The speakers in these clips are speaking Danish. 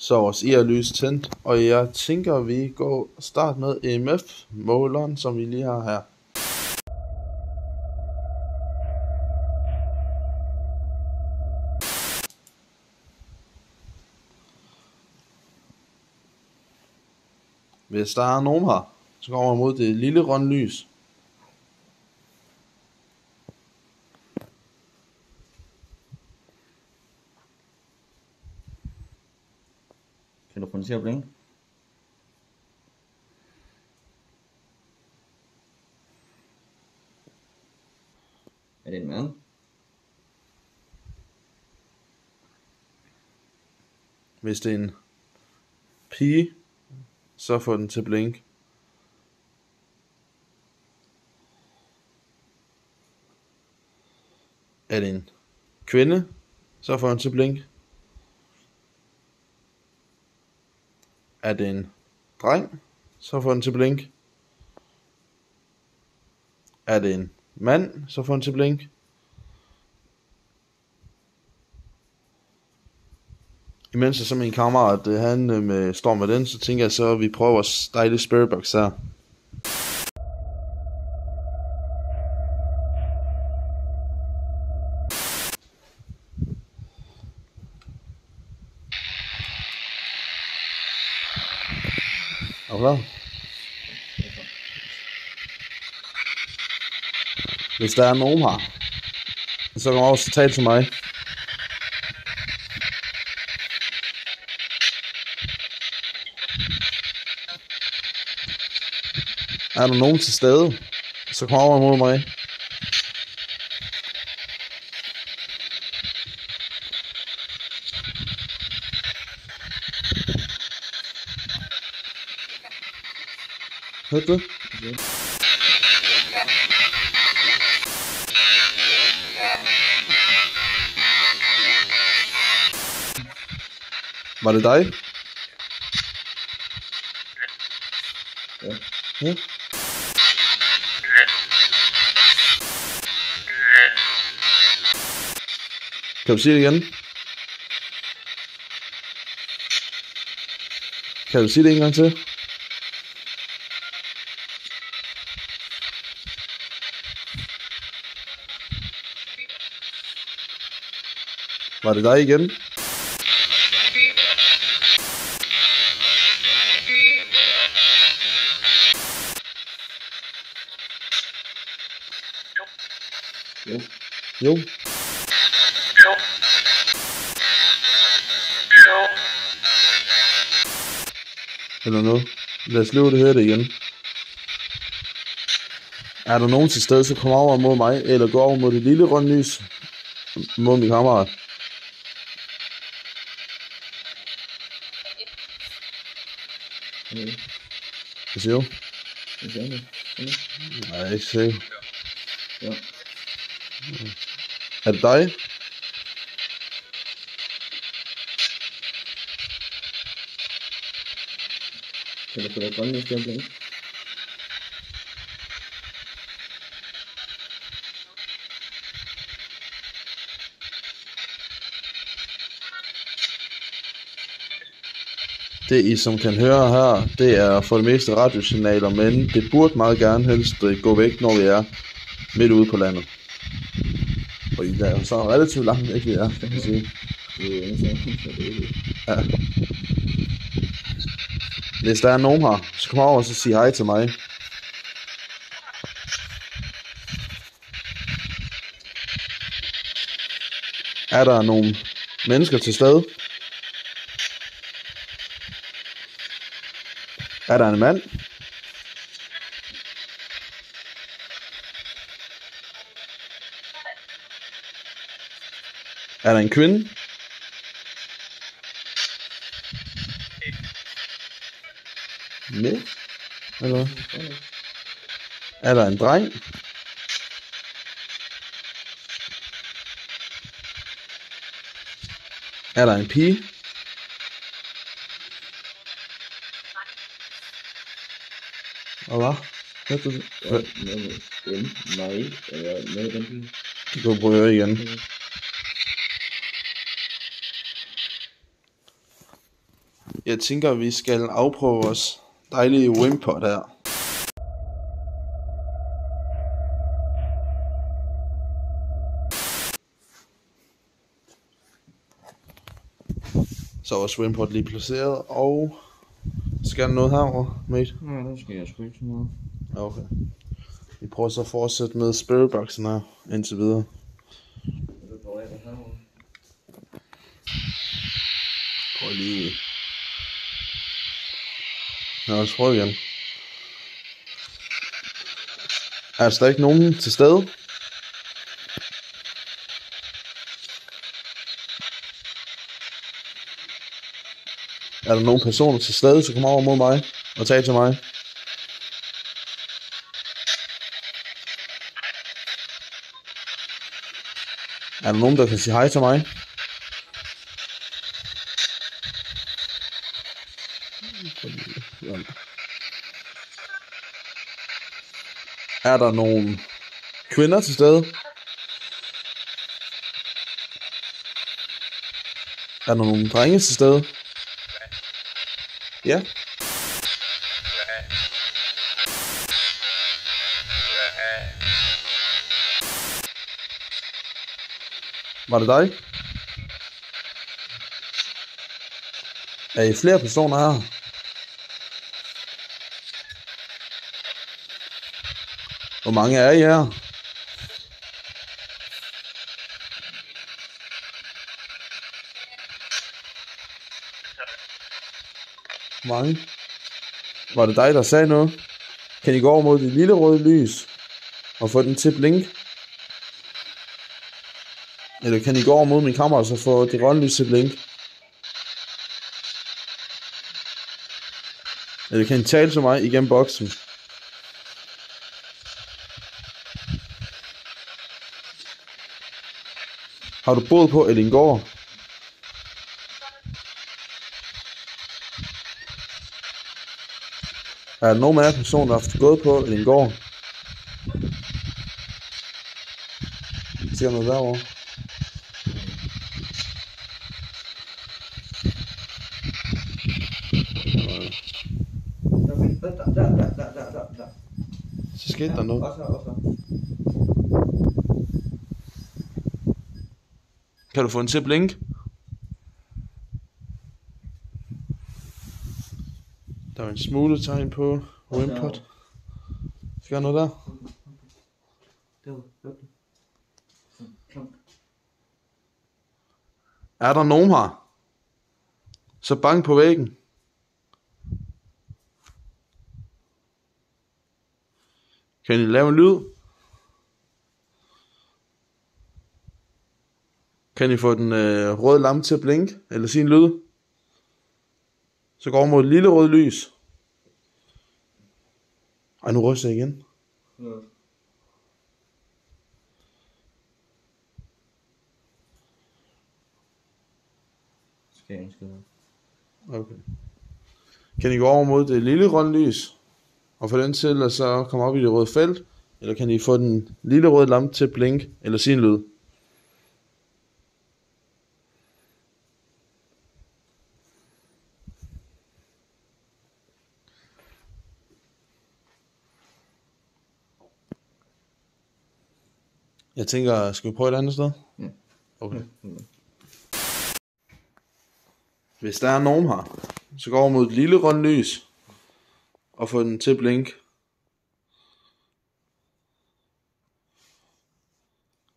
Så vores IR-lys tændt, og jeg tænker, vi går start med EMF-måleren, som vi lige har her. Hvis der er nogen her, så går man mod det lille runde lys. Kan du få den til at blinke? Er det en mand? Hvis det er en pige, så får den til blink. Er det en kvinde, så får den til blink. Er det en dreng, så får den til blink. Er det en mand, så får den til blink. Imens jeg så min kammerat, han står med den, så tænker jeg så, at vi prøver vores dejlige spiritbox her. Er du klar? Hvis der er nogen her, så kan man også tale til mig. Er der nogen til stede, så kom over mod mig. Hørte du? Okay. Var det dig? Ja. Ja. Kan du sige det igen? Kan du sige det en gang til? Var det dig igen? Jo. Jo. Eller noget. Lad os lige høre det igen. Er der nogen til stede, så kom over mod mig, eller gå over mod det lille runde lys mod min kammerat. Okay. Hvad siger du? Hvad siger du? Nej, jeg er ikke sikker. Ja. Er det dig? Kan du få det grønne lys til at blinke? Det I som kan høre her, det er for det meste radiosignaler, men det burde meget gerne helst gå væk, når vi er midt ude på landet. Og I er så relativt langt væk, vi er, kan man sige. Det er ingenting, så det er ikke. Ja. Hvis der er nogen her, så kom over og så sig hej til mig. Er der nogle mennesker til stede? Er der en mand? Er der en kvinde? Nej. Eller? Er der en dreng? Er der en pige? Og hvad? Hørte du det? Nej, med den. Du kan prøve at høre igen. Jeg tænker, vi skal afprøve vores dejlige Wimpod her. Så er vores Wimpod lige placeret, og skal der noget herovre, mate? Nej, der skal jeg sgu ikke så meget. Okay. Vi prøver så at fortsætte med spiritboxen her, indtil videre. Prøv lige. Lad os prøve igen. Er der stadig nogen til stede? Er der nogen personer til stede, så kom over mod mig og tag til mig? Er der nogen, der kan sige hej til mig? Er der nogen kvinder til stede? Er der nogen drenge til stede? Ja. Var det dig? Er I flere personer her? Hvor mange er I her? Mange. Var det dig, der sagde noget? Kan I gå over mod det lille røde lys og få den til at blinke? Eller kan I gå over mod min kamera og så få det grønne lys til at blinke? Eller kan I tale til mig igennem boksen? Har du boet på Ellingård? Er der nogen af jer personer, der har haft gået på Ellingård? Ser noget derovre? Der. Så skete der noget. Også. Kan du få den til at blinke? Der er en smule tegn på Wimpod. Skal jeg noget der? Er der nogen her? Så bank på væggen. Kan I lave en lyd? Kan I få den røde lampe til at blinke? Eller sige en lyd? Så går over mod et lille rødt lys. Ej, nu ryster jeg igen. Okay. Kan I gå over mod det lille røde lys? Og få den til at så komme op i det røde felt? Eller kan I få den lille røde lampe til at blinke? Eller sige en lyd? Jeg tænker, skal vi prøve et andet sted? Ja. Okay. Hvis der er nogen her, så gå over mod et lille rødt lys. Og få den til at blinke.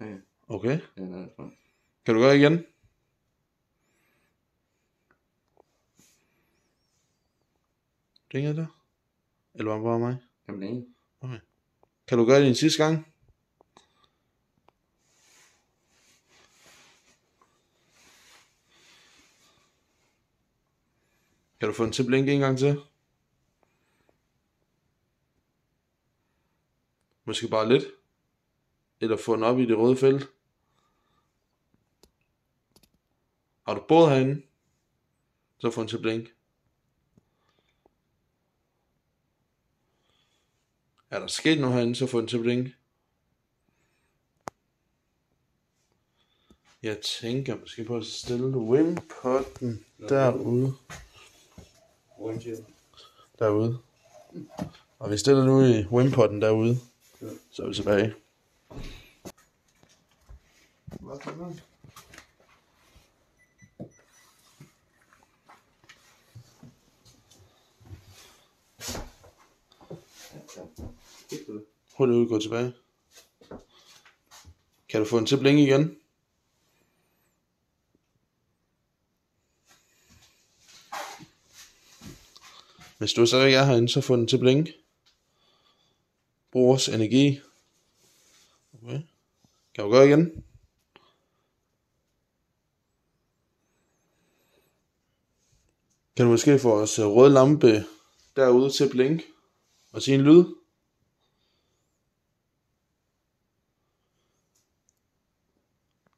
Ja. Okay. Ja, det er Kan du gøre igen? Ringer det? Eller var det bare mig? Jamen, det er Okay. Kan du gøre det en sidste gang? Kan du få den til at blinke en gang til? Måske bare lidt. Eller få den op i det røde felt. Har du båd herinde, så få den til at blinke. Er der sket noget herinde, så få den til at blinke. Jeg tænker måske på at stille Wimpod'en derude. point siger du? derude. Og vi stiller nu i wimpotten derude. Ja. Så er vi tilbage. Hurtigt ud, gå tilbage. Kan du få den til at blinke igen? Hvis du så ikke er herinde, så få den til at blinke. Brug vores energi. Okay. Kan du gøre igen? Kan du måske få vores røde lampe derude til at blinke og sige en lyd?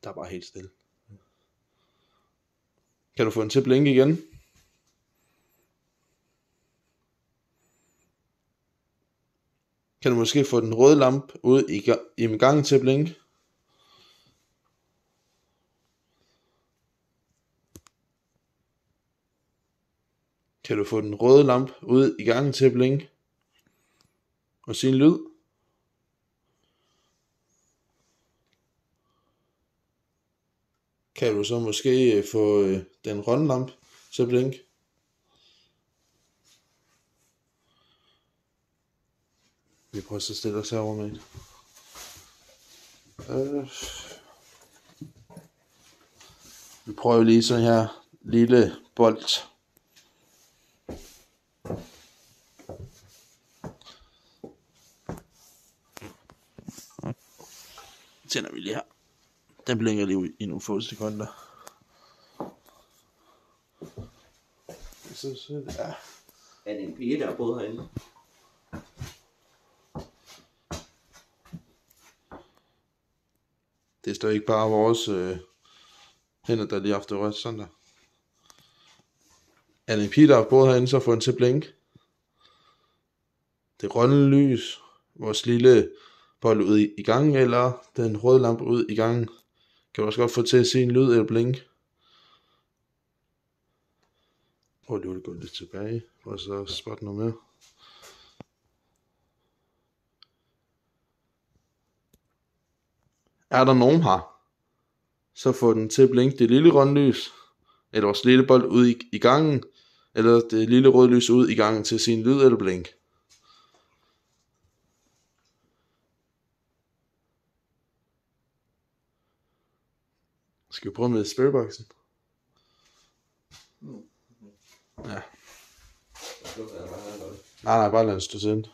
Der er bare helt stille. Kan du få den til at blinke igen? Kan du måske få den røde lampe ud i gangen til at blinke? Kan du få den røde lampe ud i gangen til at blinke? Og sige en lyd? Kan du så måske få den grønne lampe til at blinke? Vi prøver så at stille os herovre med. Vi prøver lige sådan her lille bold. Tænder vi lige her. Den blinker lige ud i nogle få sekunder. Ja. Er det en pige, der er boet herinde? Det står ikke bare vores hænder, der lige har haft det rødt sådan der. Er det en pige, der har boet herinde, så får den til at blinke. Det grønne lys, vores lille bold ud i gangen, eller den røde lampe ud i gangen. Kan du også godt få til at se en lyd eller blink. Prøv lige at gå lidt tilbage, og så spotte noget mere. Er der nogen her, så få den til at blinke det lille grønne lys, eller vores lille bold ud i gangen, eller det lille røde lys ud i gangen til sin lyd eller blink. Skal vi prøve med spiritboxen? Ja. Nej, bare lad den stå sendt.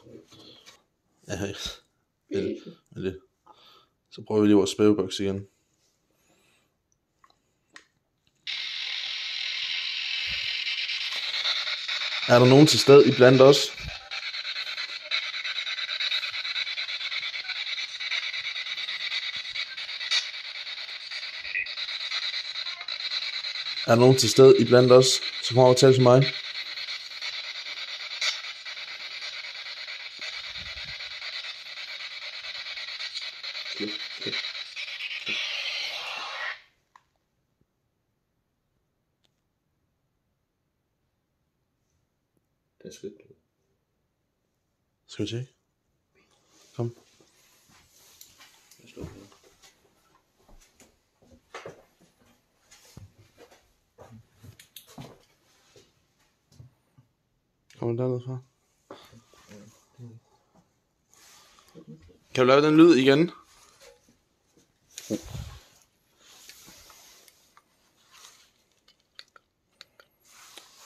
Ja, det. Så prøver vi lige vores spiritbox igen. Er der nogen til stede i blandt os? Er der nogen til stede i blandt os, som kommer over tale til mig? Det er skidt. Skal vi tjekke? Kom. Jeg slår det. Kommer dernede fra? Kan du lave den lyd igen?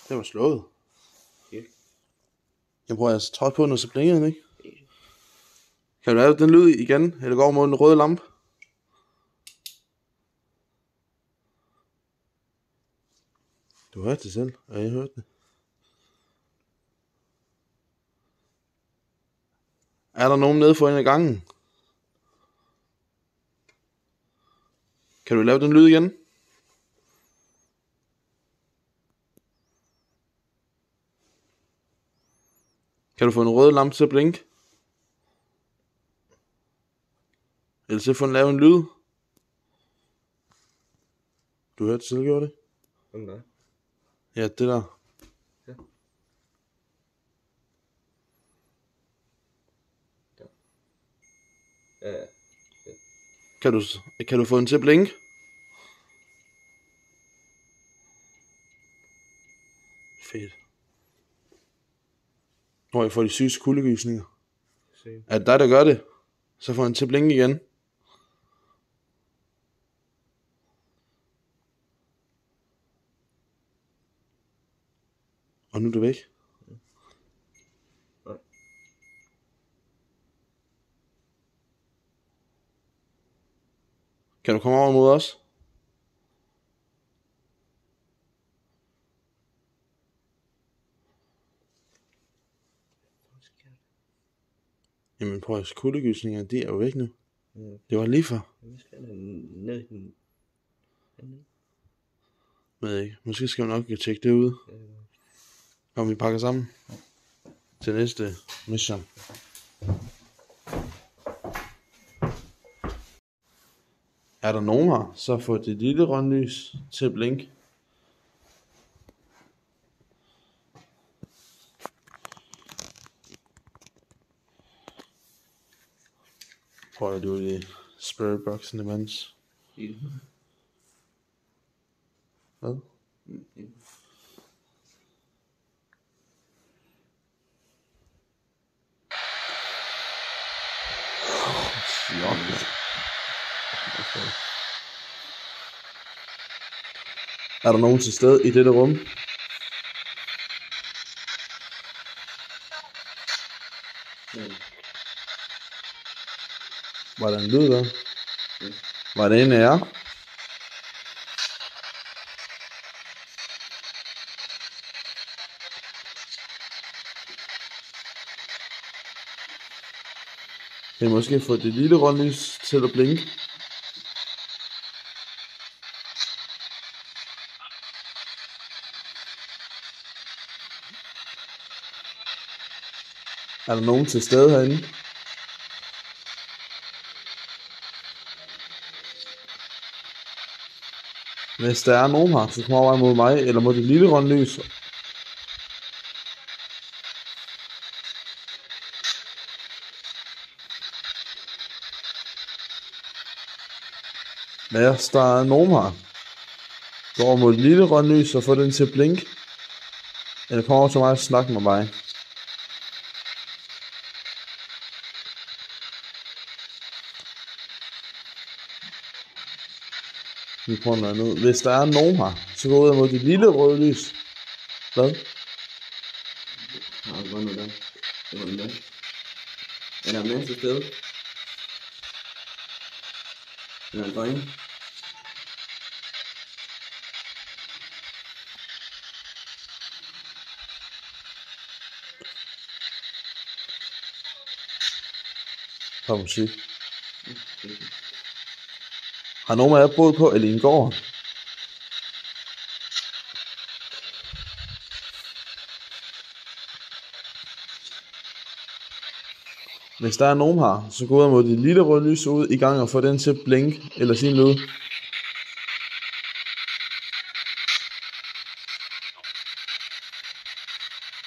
Det var slået. Jeg prøver altså trådt på den, og så blinker den, ikke? Kan du lave den lyd igen? Eller går mod den røde lampe? Du hørte det selv. Ja, jeg hørte det. Er der nogen nede for en af gangen? Kan du lave den lyd igen? Kan du få en rød lampe til at blinke? Eller så få den lave en lyd? Du hørte det selv, gjorde det? Hvem der? Ja, det der. Ja. Ja. Kan du få den til at blinke? Fedt. Når jeg får de sygeste kuldegysninger. Se. Er det dig, der gør det? Så får den til at blinke igen. Og nu er du væk. Nej. Kan du komme over mod os? Jamen prøv at kuldegysninger, de er jo væk nu. Mm. Det var lige før. Vi skal ned i den. Ved jeg ikke. Måske skal vi nok tjekke det ud. Om vi pakker sammen. Til næste mission. Er der nogen her, så får det lille rødlys til at blinke. Prøver du i spiritboxen imens. Hvad? Er der nogen til stede i dette rum? Var der en lyd der? Var det en af jer? Kan I måske få det lille rødlys til at blinke? Er der nogen til stede herinde? Hvis der er nogen her, så kom over mod mig, eller mod det lille rødlys. Hvis der er nogen her, gå over mod det lille rødlys og få den til at blinke. Eller kom over til mig og snak med mig. Vi prøver noget andet. Hvis der er nogen her, så gå ud mod det lille røde lys. Hvad? Har du godt noget der? Det var den der. Er der en mand til stede? Er der en dreng? Har musik. Har nogen af jer boet på Elingård? Hvis der er nogen her, så gå ud mod det lille røde lys ud i gang og få den til at blinke eller sige lyd.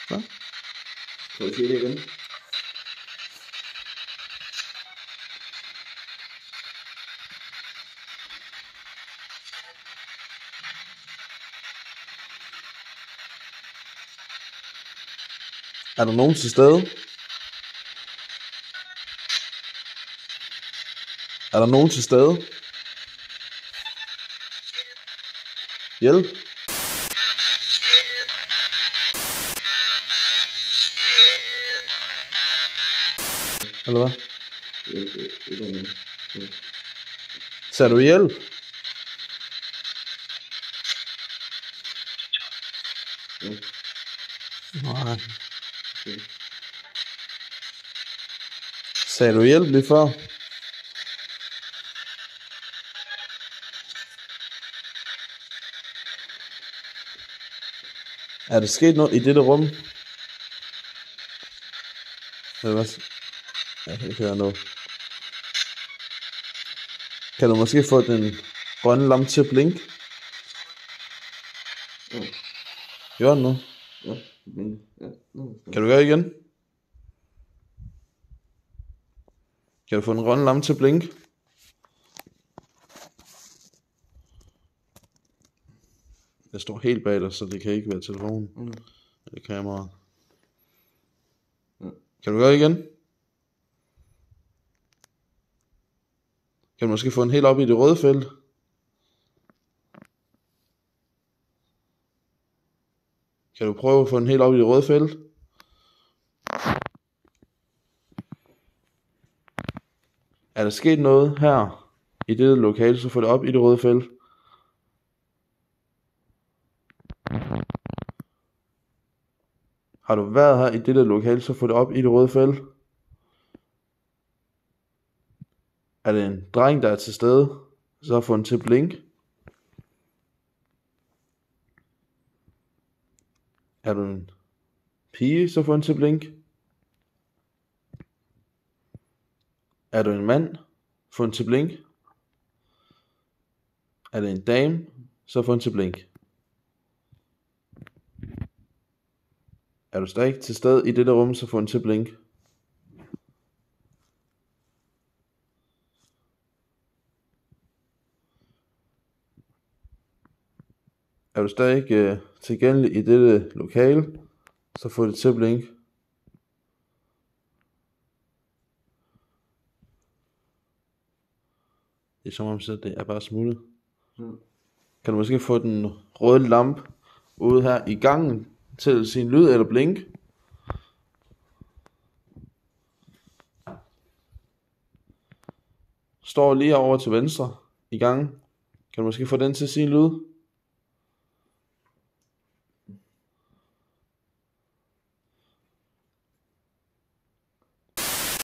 Hvad? Kan du sige det igen? Er der nogen til stede? Er der nogen til stede? Hjælp! Eller hvad? Sagde du hjælp? Nej. Sagde du hjælp lige før? Er der sket noget i dette rum? Eller hvad? Jeg kan ikke høre noget. Kan du måske få den grønne lampe til at blinke? Gør den nu? Ja, men... Ja, Kan du gøre igen? Kan du få den grønne lampe til at blinke? Jeg står helt bag dig, så det kan ikke være telefonen. Eller kameraet. Kan du gøre det igen? Kan du måske få den helt op i det røde felt? Kan du prøve at få den helt op i det røde felt? Er der sket noget her i dette lokale, så få det op i det røde felt? Har du været her i dette lokale, så få det op i det røde felt? Er det en dreng, der er til stede, så få den til at blinke? Er du en pige, så få den til at blinke? Er du en mand, få den til at blinke? Er det en dame, så få den til at blinke? Er du stadig til stede i dette rum, så få den til at blinke? Er du stadig tilgængelig i dette lokale, så få det til at blinke. Det er som om, så det er bare smuttet. Kan du måske få den røde lampe ude her i gangen til at sige lyd eller blink? Står lige over til venstre i gangen. Kan du måske få den til at sige lyd?